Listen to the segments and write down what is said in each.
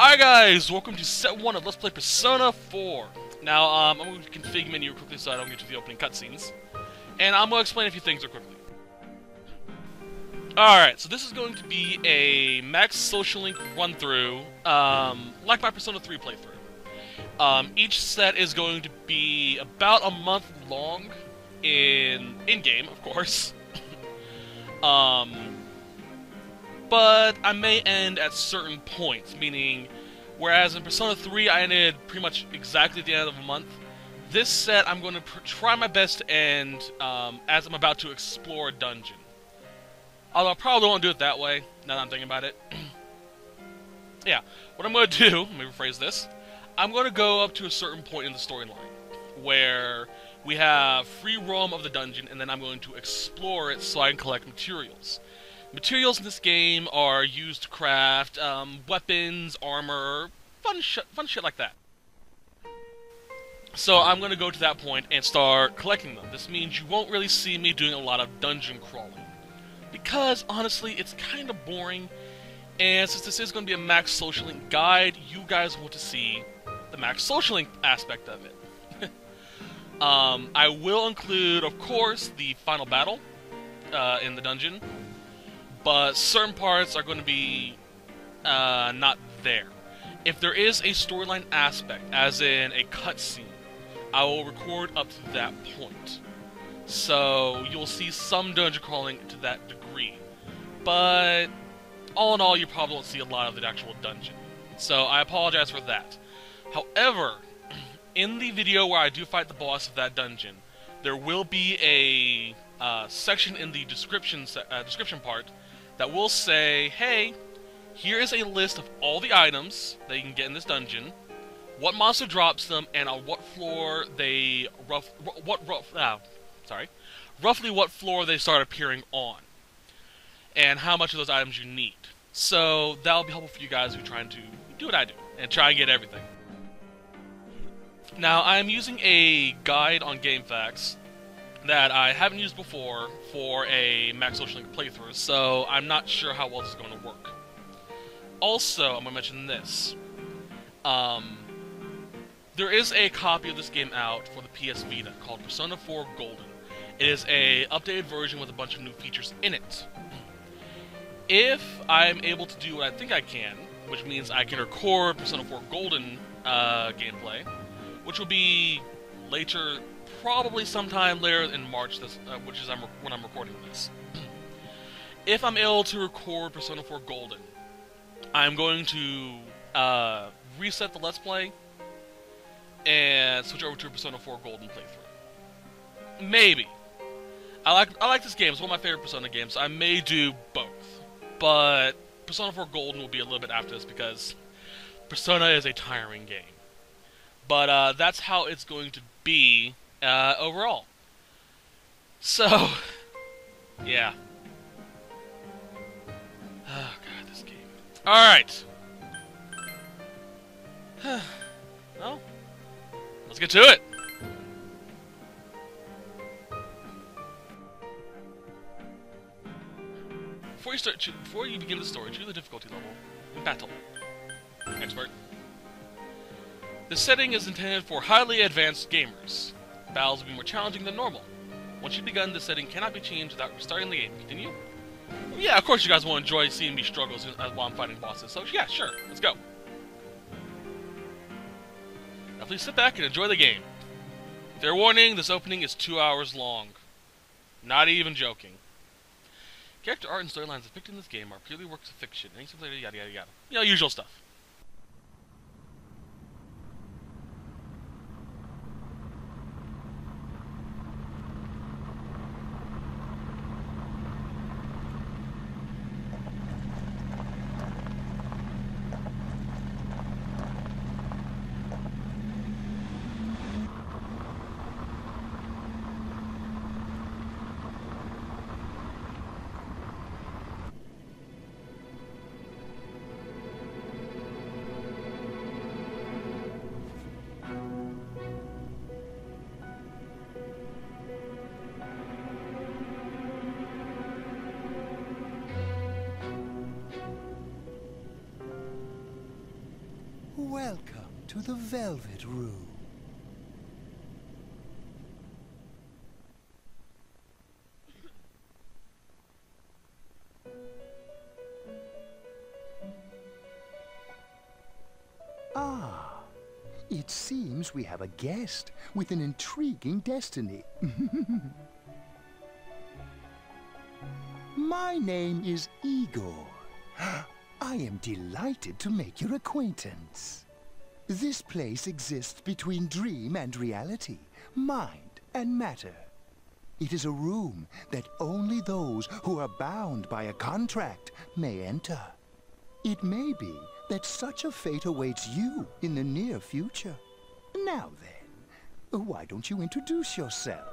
Alright guys, welcome to set 1 of Let's Play Persona 4. Now, I'm going to config menu quickly so I don't get to the opening cutscenes. And I'm going to explain a few things real quickly. Alright, so this is going to be a Max Social Link run-through, like my Persona 3 playthrough. Each set is going to be about a month long in-game, of course. But I may end at certain points, meaning, whereas in Persona 3 I ended pretty much exactly at the end of a month, this set I'm going to try my best to end as I'm about to explore a dungeon. Although I probably won't do it that way, now that I'm thinking about it. Yeah, what I'm going to do, let me rephrase this, I'm going to go up to a certain point in the storyline, where we have free roam of the dungeon, and then I'm going to explore it so I can collect materials. Materials in this game are used to craft weapons, armor, fun shit like that. So I'm going to go to that point and start collecting them. This means you won't really see me doing a lot of dungeon crawling. Because, honestly, it's kind of boring, and since this is going to be a Max Social Link guide, you guys want to see the Max Social Link aspect of it. I will include, of course, the final battle in the dungeon. But certain parts are going to be not there. If there is a storyline aspect, as in a cutscene, I will record up to that point. So you'll see some dungeon crawling to that degree. But all in all, you probably won't see a lot of the actual dungeon. So I apologize for that. However, in the video where I do fight the boss of that dungeon, there will be a section in the description part that will say, hey, here is a list of all the items that you can get in this dungeon, what monster drops them, and on what floor they roughly what floor they start appearing on, and how much of those items you need. So that'll be helpful for you guys who are trying to do what I do and try and get everything. Now, I'm using a guide on GameFAQs that I haven't used before for a Max Social Link playthrough, so I'm not sure how well this is going to work. Also, I'm going to mention this. There is a copy of this game out for the PS Vita called Persona 4 Golden. It is an updated version with a bunch of new features in it. If I'm able to do what I think I can, which means I can record Persona 4 Golden gameplay, which will be later, probably sometime later in March, which is when I'm recording this. If I'm able to record Persona 4 Golden, I'm going to reset the Let's Play and switch over to a Persona 4 Golden playthrough. Maybe. I like this game. It's one of my favorite Persona games. I may do both, but Persona 4 Golden will be a little bit after this because Persona is a tiring game. But that's how it's going to be overall. So, yeah. Oh god, this game. Alright. Well, let's get to it. Before you begin the story, choose the difficulty level in battle. Expert. The setting is intended for highly advanced gamers. Battles will be more challenging than normal. Once you've begun, the setting cannot be changed without restarting the game. Continue? Well, yeah, of course you guys will enjoy seeing me struggle while I'm fighting bosses, so yeah, sure, let's go. Now please sit back and enjoy the game. Fair warning, this opening is 2 hours long. Not even joking. Character art and storylines depicted in this game are purely works of fiction. Yada yada yada. You know, usual stuff. to the Velvet Room. Ah, it seems we have a guest with an intriguing destiny. My name is Igor. I am delighted to make your acquaintance. This place exists between dream and reality, mind and matter. It is a room that only those who are bound by a contract may enter. It may be that such a fate awaits you in the near future. Now then, why don't you introduce yourself?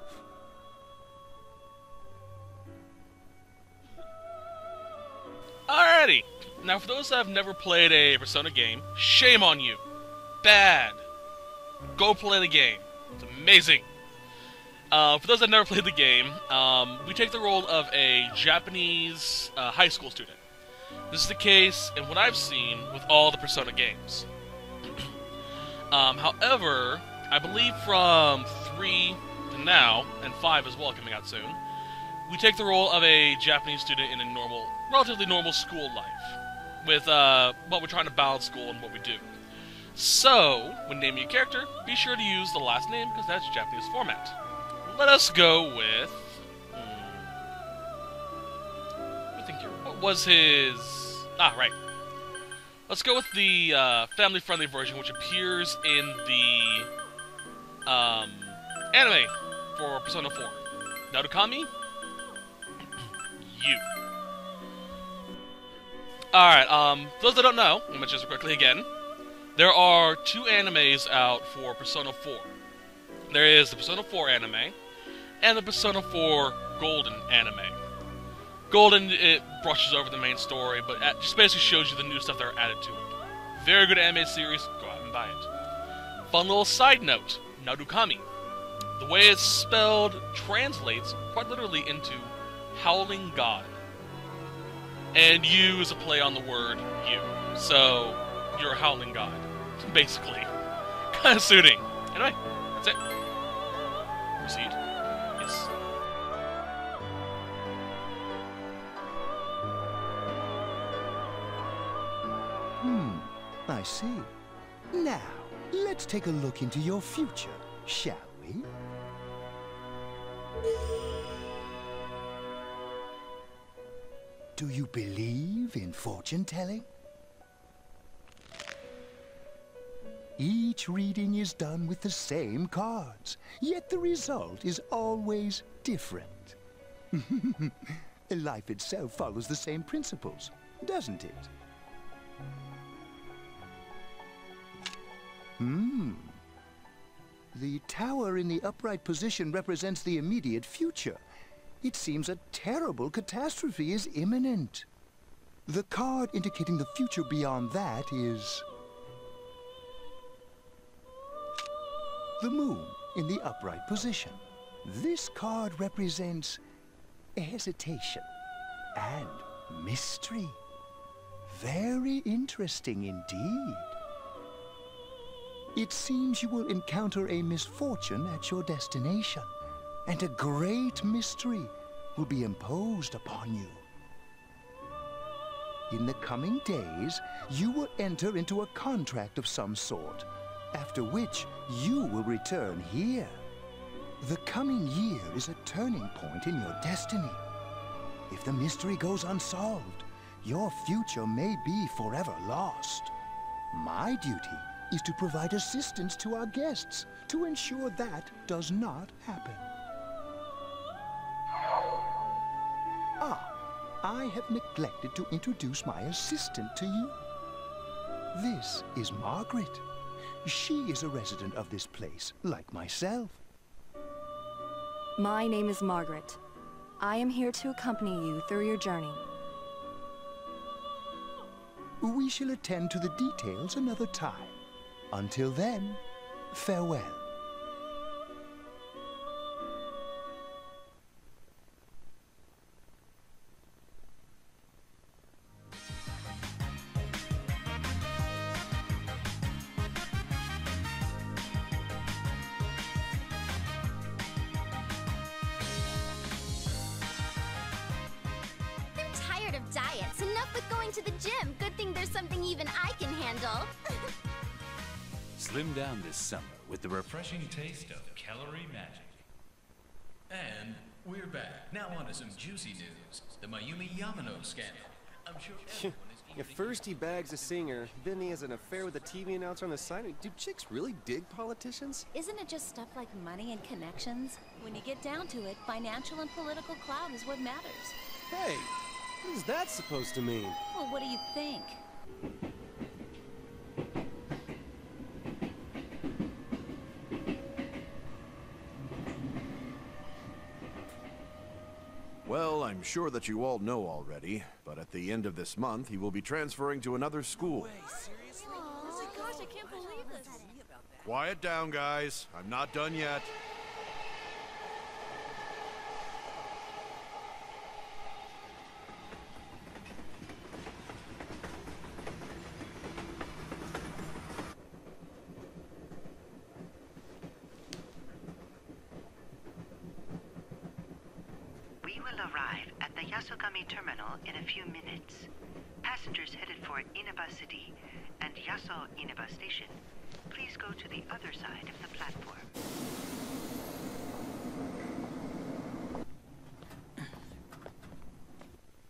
Alrighty. Now, for those that have never played a Persona game, shame on you. Bad. Go play the game. It's amazing. For those that never played the game, we take the role of a Japanese high school student. This is the case in what I've seen with all the Persona games. However, I believe from 3 to now, and 5 as well coming out soon, we take the role of a Japanese student in a relatively normal school life. With, we're trying to balance school and what we do. So, when naming a character, be sure to use the last name, because that's Japanese format. Let us go with... I think what was his... Ah, right. Let's go with the family-friendly version, which appears in the anime for Persona 4. Narukami? You. Alright, those that don't know, let me mention this quickly again. There are 2 animes out for Persona 4. There is the Persona 4 anime, and the Persona 4 Golden anime. Golden, it brushes over the main story, but just basically shows you the new stuff that are added to it. Very good anime series, go out and buy it. Fun little side note, Narukami. The way it's spelled translates quite literally into Howling God. And you is a play on the word you. So, you're a Howling God, basically. Kind of suiting. Anyway, that's it. Proceed. Yes. I see. Now, let's take a look into your future, shall we? Do you believe in fortune-telling? Each reading is done with the same cards, yet the result is always different. Life itself follows the same principles, doesn't it? The tower in the upright position represents the immediate future. It seems a terrible catastrophe is imminent. The card indicating the future beyond that is... the moon in the upright position. This card represents hesitation and mystery. Very interesting indeed. It seems you will encounter a misfortune at your destination, and a great mystery will be imposed upon you. In the coming days, you will enter into a contract of some sort, after which you will return here. The coming year is a turning point in your destiny. If the mystery goes unsolved, your future may be forever lost. My duty is to provide assistance to our guests to ensure that does not happen. I have neglected to introduce my assistant to you. This is Margaret. She is a resident of this place, like myself. My name is Margaret. I am here to accompany you through your journey. We shall attend to the details another time. Until then, farewell. diets. Enough with going to the gym. Good thing there's something even I can handle. Slim down this summer with the refreshing taste of calorie magic. And we're back. Now on to some juicy news. The Mayumi Yamano scandal. I'm sure everyone is eager At to first he bags a singer, then he has an affair with a TV announcer on the side. Do chicks really dig politicians? Isn't it just stuff like money and connections? When you get down to it, financial and political clout is what matters. Hey, what is that supposed to mean? Well, what do you think? Well, I'm sure that you all know already, but at the end of this month, he will be transferring to another school. Oh my gosh, I can't believe this. Quiet down, guys. I'm not done yet. We will arrive at the Yasogami terminal in a few minutes. Passengers headed for Inaba City and Yaso Inaba Station, please go to the other side of the platform.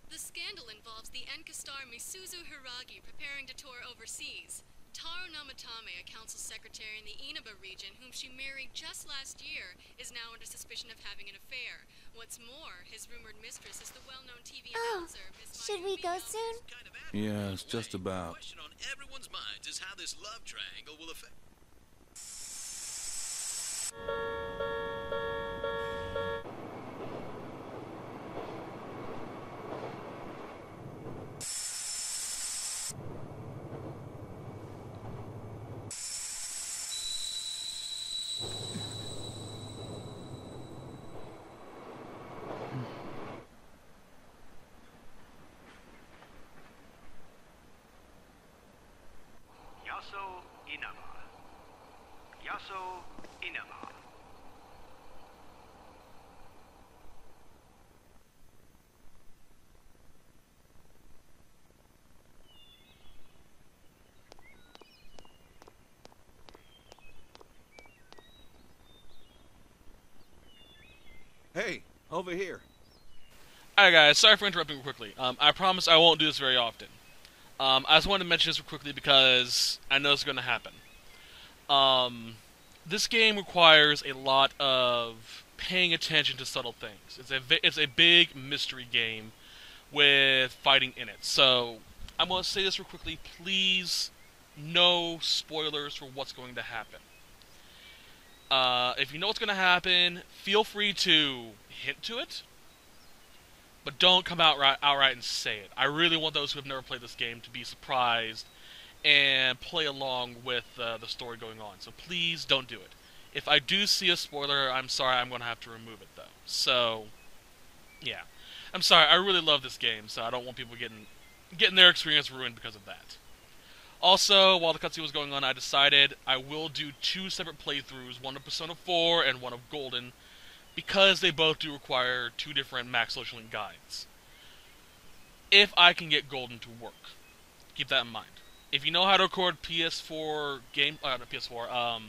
The scandal involves the Enka star Misuzu Hiragi preparing to tour overseas. Taro Namatame, a council secretary in the Inaba region, whom she married just last year, is now under suspicion of having an affair. What's more, his rumored mistress is the well-known TV announcer, Miss Should we go soon? Yes, just about. The question on everyone's minds is how this love triangle will affect. Yaso Inaba. Yaso Inaba. Hey, over here. Alright guys, sorry for interrupting quickly. I promise I won't do this very often. I just wanted to mention this quickly because I know it's going to happen. This game requires a lot of paying attention to subtle things. It's a big mystery game with fighting in it. So, I'm going to say this real quickly. Please, no spoilers for what's going to happen. If you know what's going to happen, feel free to hint to it. But don't come outright and say it. I really want those who have never played this game to be surprised and play along with the story going on. So please don't do it. If I do see a spoiler, I'm sorry, I'm going to have to remove it though. So, yeah. I'm sorry, I really love this game, so I don't want people getting their experience ruined because of that. Also, while the cutscene was going on, I decided I will do 2 separate playthroughs, one of Persona 4 and one of Golden, because they both do require 2 different Max Social Link guides. If I can get Golden to work. Keep that in mind. If you know how to record PS4 not PS4,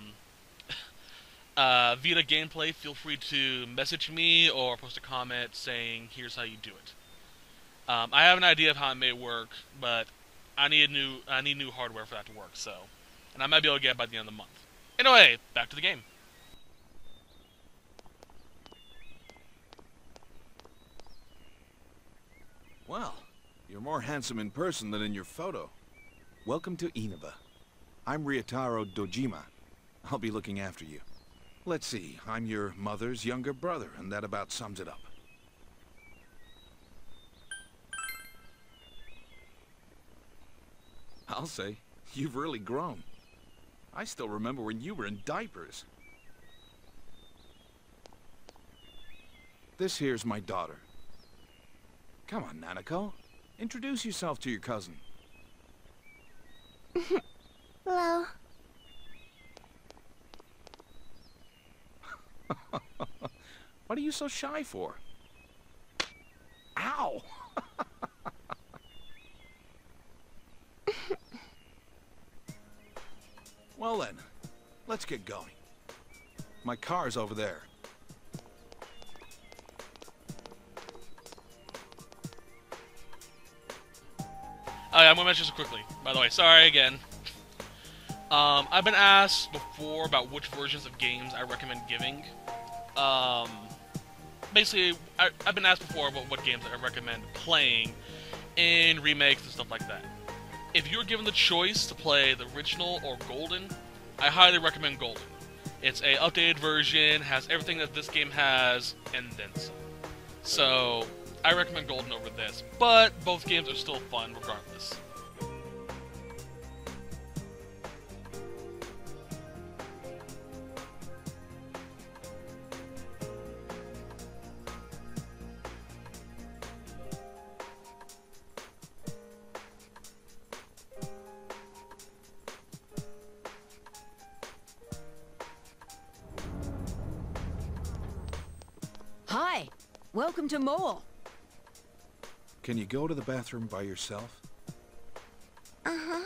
Vita gameplay, feel free to message me or post a comment saying, here's how you do it. I have an idea of how it may work, but I need new hardware for that to work, so. And I might be able to get it by the end of the month. Anyway, back to the game. Well, you're more handsome in person than in your photo. Welcome to Inaba. I'm Ryotaro Dojima. I'll be looking after you. Let's see, I'm your mother's younger brother, and that about sums it up. I'll say, you've really grown. I still remember when you were in diapers. This here's my daughter. Come on, Nanako. Introduce yourself to your cousin. Hello. What are you so shy for? Ow! Well then, let's get going. My car's over there. Oh yeah, I'm gonna mention this quickly, by the way. Sorry again. I've been asked before about which versions of games I recommend giving. Basically, I've been asked before about what games I recommend playing in remakes and stuff like that. If you're given the choice to play the original or Golden, I highly recommend Golden. It's a updated version, has everything that this game has, and then some. So, I recommend Golden over this, but both games are still fun regardless. Hi, welcome to Mole. Can you go to the bathroom by yourself? Uh-huh.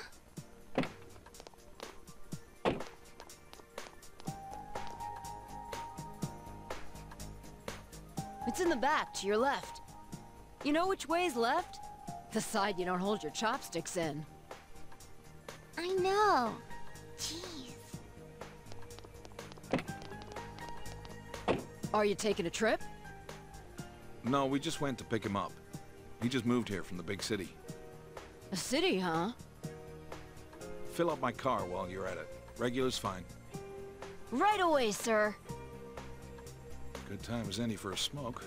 It's in the back, to your left. You know which way's left? The side you don't hold your chopsticks in. I know. Jeez. Are you taking a trip? No, we just went to pick him up. He just moved here from the big city. A city, huh? Fill up my car while you're at it. Regular's fine. Right away, sir. Good time as any for a smoke.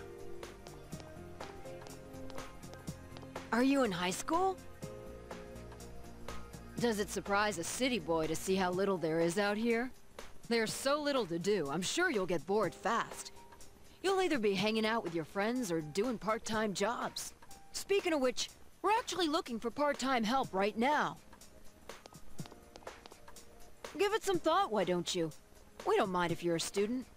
Are you in high school? Does it surprise a city boy to see how little there is out here? There's so little to do, I'm sure you'll get bored fast. You'll either be hanging out with your friends or doing part-time jobs. Speaking of which, we're actually looking for part-time help right now. Give it some thought, why don't you? We don't mind if you're a student.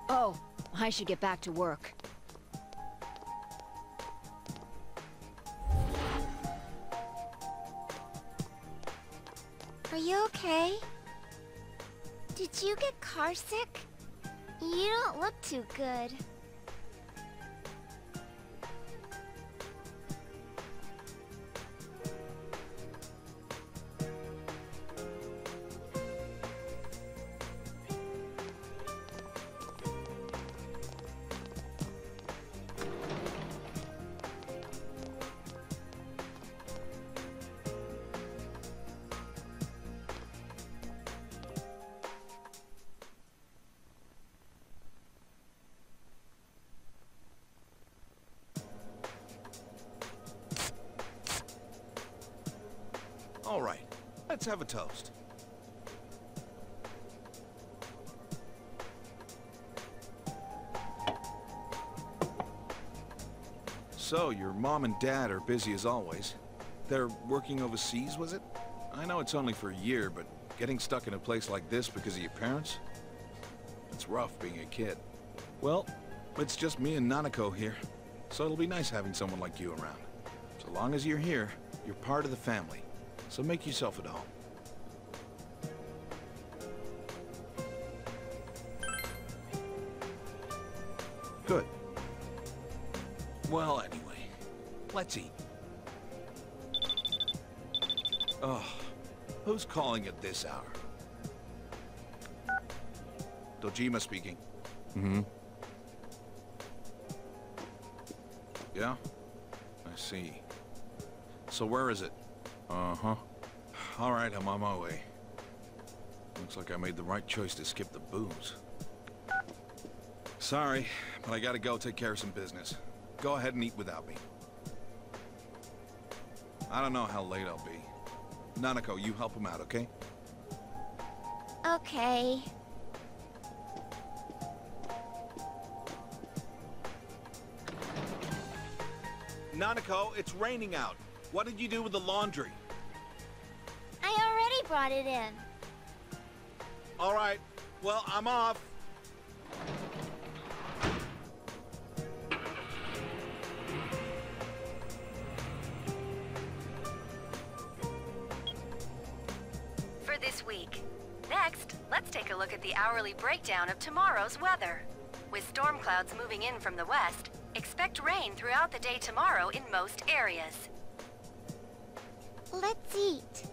Oh, I should get back to work. Are you okay? Did you get car sick? You don't look too good. All right, let's have a toast. So, your mom and dad are busy as always. They're working overseas, was it? I know it's only for a year, but getting stuck in a place like this because of your parents? It's rough being a kid. Well, it's just me and Nanako here, so it'll be nice having someone like you around. So long as you're here, you're part of the family. So make yourself at home. Good. Well, anyway, let's eat. Oh, who's calling at this hour? Dojima speaking. Mm-hmm. Yeah? I see. So where is it? Uh-huh. All right, I'm on my way. Looks like I made the right choice to skip the booze. Sorry, but I gotta go take care of some business. Go ahead and eat without me. I don't know how late I'll be. Nanako, you help him out, okay? Okay. Nanako, it's raining out. What did you do with the laundry? I already brought it in. All right. Well, I'm off. this week. Next, let's take a look at the hourly breakdown of tomorrow's weather. With storm clouds moving in from the west, expect rain throughout the day tomorrow in most areas. Let's eat.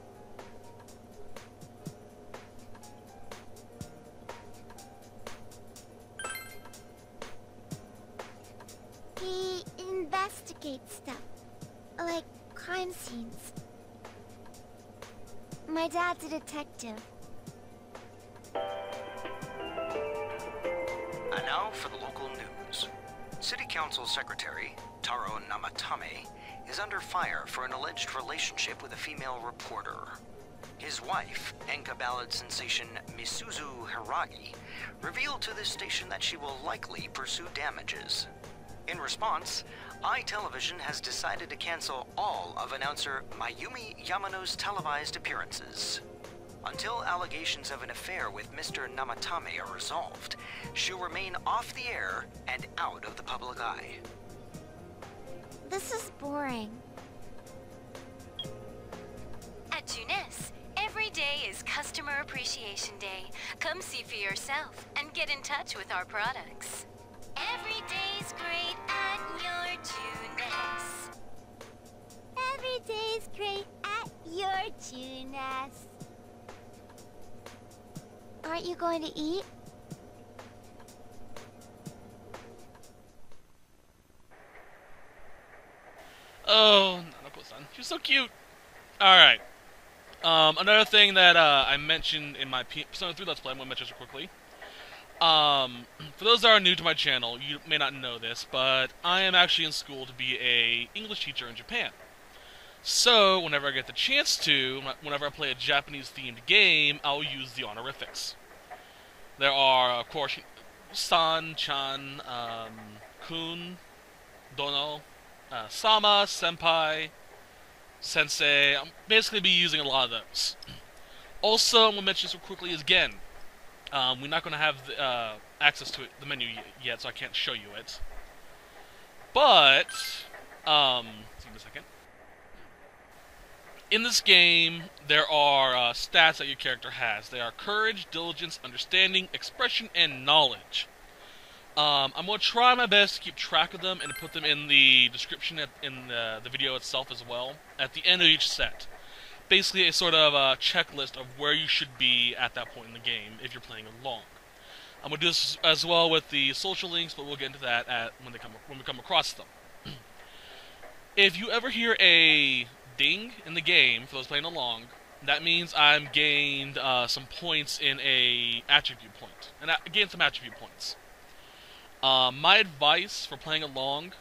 He investigates stuff, like crime scenes. My dad's a detective. And now for the local news. City Council Secretary Taro Namatame is under fire for an alleged relationship with a female reporter. His wife, Enka ballad sensation Misuzu Hiragi, revealed to this station that she will likely pursue damages. In response, iTelevision has decided to cancel all of announcer Mayumi Yamano's televised appearances. Until allegations of an affair with Mr. Namatame are resolved, she'll remain off the air and out of the public eye. This is boring. At Junes, every day is Customer Appreciation Day. Come see for yourself and get in touch with our products. Every day's great at your Junes. Every day's great at your Junes. Aren't you going to eat? Oh, Nanako-san. She's so cute. Alright. Another thing that I mentioned in my Persona 3 Let's Play, I'm going to mention this quickly. For those that are new to my channel, you may not know this, but I am actually in school to be a English teacher in Japan. So, whenever I get the chance to, whenever I play a Japanese-themed game, I'll use the honorifics. There are, of course, San, Chan, Kun, Dono, Sama, Senpai, Sensei. I'll basically be using a lot of those. Also, I'm going to mention this quickly again. We're not going to have access to the menu yet, so I can't show you it. But, let's see in a second. In this game, there are stats that your character has. They are courage, diligence, understanding, expression, and knowledge. I'm going to try my best to keep track of them and to put them in the description in the video itself as well, at the end of each set. Basically a sort of checklist of where you should be at that point in the game if you're playing along. I'm going to do this as well with the social links, but we'll get into that when we come across them. If you ever hear a ding in the game, for those playing along, that means I'm gained some points in a attribute point. And I gained some attribute points. My advice for playing along,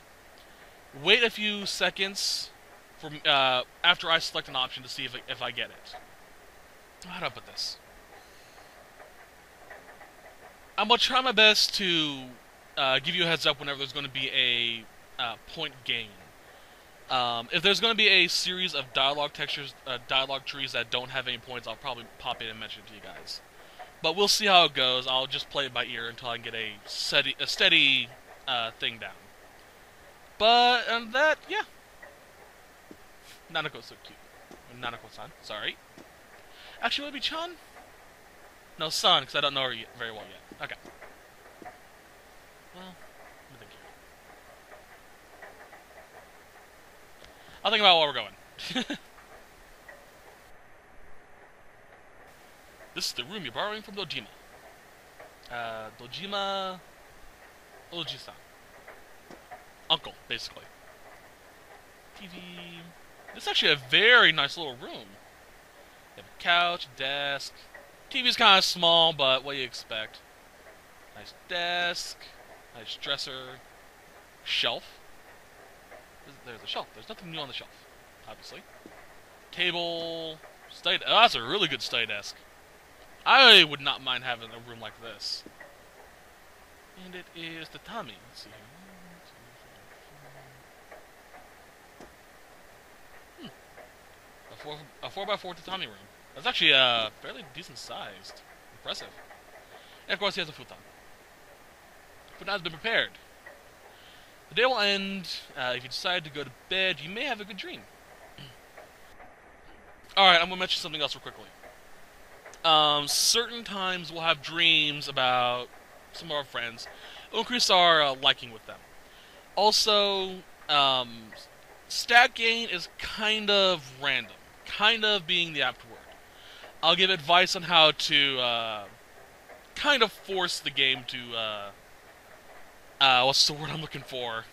wait a few seconds from after I select an option to see if I get it. How do I put this? I'm going to try my best to give you a heads up whenever there's going to be a point gain. If there's going to be a series of dialogue textures, dialogue trees that don't have any points, I'll probably pop in and mention it to you guys. But we'll see how it goes. I'll just play it by ear until I can get a steady thing down. But, that, yeah. Nanako's so cute. Nanako-san, sorry. Actually, would it be Chan? No, San, because I don't know her very well yet. Okay. Well, let me think here. I'll think about where we're going. This is the room you're borrowing from Dojima. Dojima... Oji-san. Uncle, basically. TV... This is actually a very nice little room. You have a couch, desk. TV's kind of small, but what do you expect? Nice desk, nice dresser, shelf. There's a shelf. There's nothing new on the shelf, obviously. Table, study. Oh, that's a really good study desk. I would not mind having a room like this. And it is tatami. Let's see here. 1, 2, 3, 4. A 4x4 tatami room. That's actually fairly decent sized. Impressive. And of course, he has a futon. Futon has been prepared. The day will end. If you decide to go to bed, you may have a good dream. Alright, I'm going to mention something else real quickly. certain times we'll have dreams about some of our friends. It'll increase our liking with them. Also, stat gain is kind of random. Kind of being the apt word. I'll give advice on how to kind of force the game to, what's the word I'm looking for?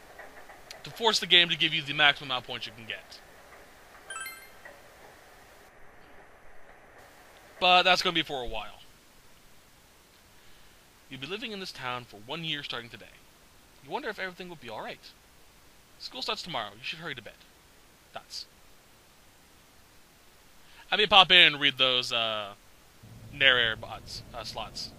To force the game to give you the maximum amount of points you can get. But that's going to be for a while. You'll be living in this town for 1 year starting today. You wonder if everything will be alright. School starts tomorrow. You should hurry to bed. That's. I may pop in and read those narrator slots.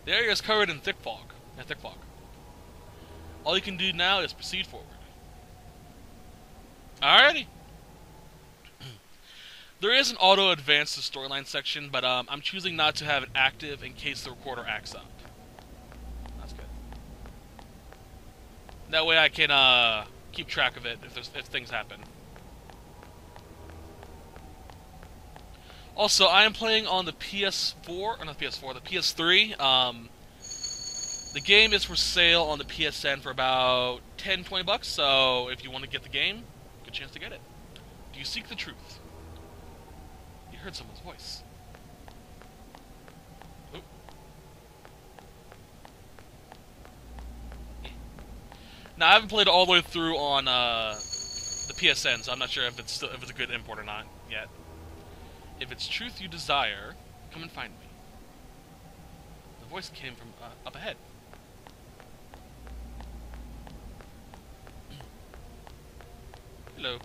The area is covered in thick fog. All you can do now is proceed forward. Alrighty. There is an auto advance to storyline section, but I'm choosing not to have it active in case the recorder acts up. That's good. That way I can keep track of it if things happen. Also, I am playing on the PS4, or not the PS4, the PS3. The game is for sale on the PSN for about 10-20 bucks, so if you want to get the game, good chance to get it. Do you seek the truth? You heard someone's voice. Oop. Now, I haven't played it all the way through on the PSN, so I'm not sure if it's a good import or not yet. If it's truth you desire, come and find me. The voice came from up ahead. Hello. You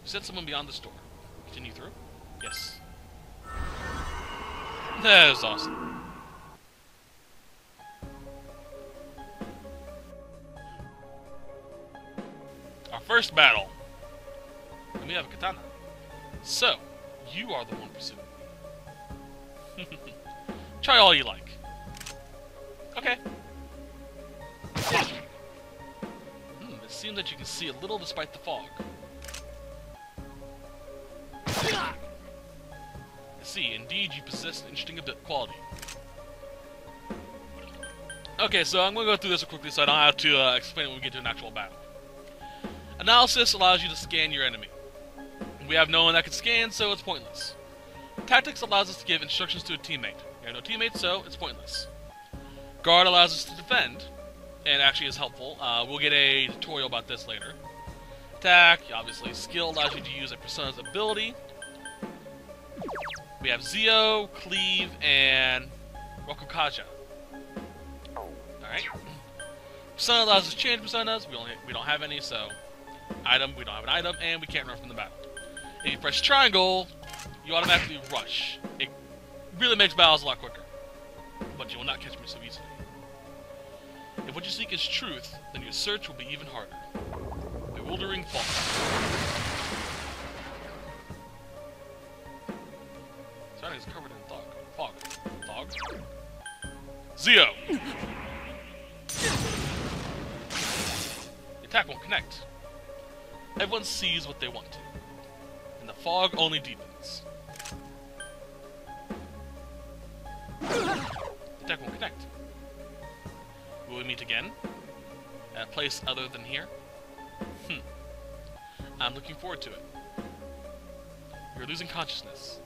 said someone beyond the store. Continue through? Yes. That was awesome. Our first battle. And we have a katana. So, you are the one pursuing me. Try all you like. Okay. It seems that you can see a little despite the fog. I see, indeed you possess an interesting quality. Okay, so I'm going to go through this quickly so I don't have to explain it when we get to an actual battle. Analysis allows you to scan your enemy. We have no one that can scan, so it's pointless. Tactics allows us to give instructions to a teammate. We have no teammate, so it's pointless. Guard allows us to defend, and actually is helpful. We'll get a tutorial about this later. Attack, obviously. Skill allows you to use a persona's ability. We have Zio, Cleave, and Rokukaja. Alright. Persona allows us to change personas. We don't have any, so item, we don't have an item, and we can't run from the battle. If you press triangle, you automatically rush. It really makes battles a lot quicker. But you will not catch me so easily. If what you seek is truth, then your search will be even harder. Bewildering fog. Surrounding is covered in fog. Fog? Zio! The attack won't connect. Everyone sees what they want to. And the fog only deepens. The attack won't connect. Will we meet again? At a place other than here? I'm looking forward to it. You're losing consciousness.